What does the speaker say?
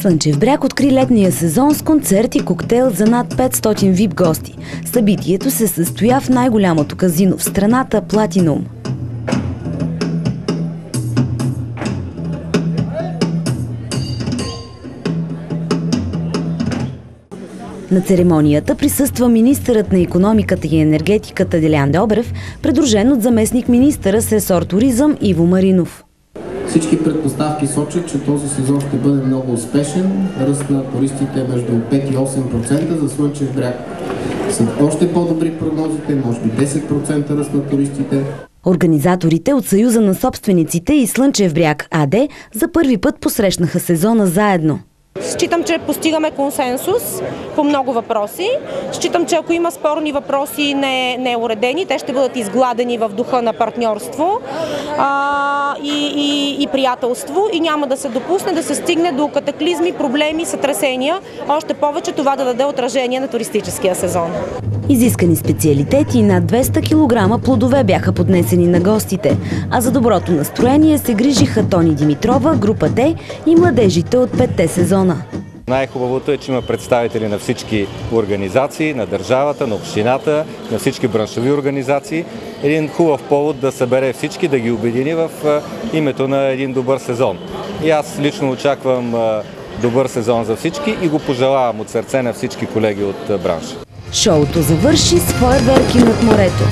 Слънчев бряг откри летния сезон с концерт и коктейл за над 500 вип гости. Събитието се състоя в най-голямото казино в страната – Платинум. На церемонията присъства министърът на икономиката и енергетиката Делян Добрев, придружен от заместник-министъра с ресор туризъм Иво Маринов. Всички предпоставки сочат, че този сезон ще бъде много успешен. Ръст на туристите между 5 и 8% за Слънчев бряг. Са още по-добри прогнозите, може би 10% ръст на туристите. Организаторите от Съюза на собствениците и Слънчев бряг АД за първи път посрещнаха сезона заедно. Считам, че постигаме консенсус по много въпроси. Считам, че ако има спорни въпроси не уредени, те ще бъдат изгладени в духа на партньорство и приятелство и няма да се допусне да се стигне до катаклизми, проблеми, сътресения. Още повече това да даде отражение на туристическия сезон. Изискани специалитети и над 200 кг плодове бяха поднесени на гостите, а за доброто настроение се грижиха Тони Димитрова, група Д и младежите от 5-те сезона. Най-хубавото е, че има представители на всички организации, на държавата, на общината, на всички браншови организации. Един хубав повод да събере всички, да ги обедини в името на един добър сезон. И аз лично очаквам добър сезон за всички и го пожелавам от сърце на всички колеги от бранша. Шоуто завърши с фойерверки над морето.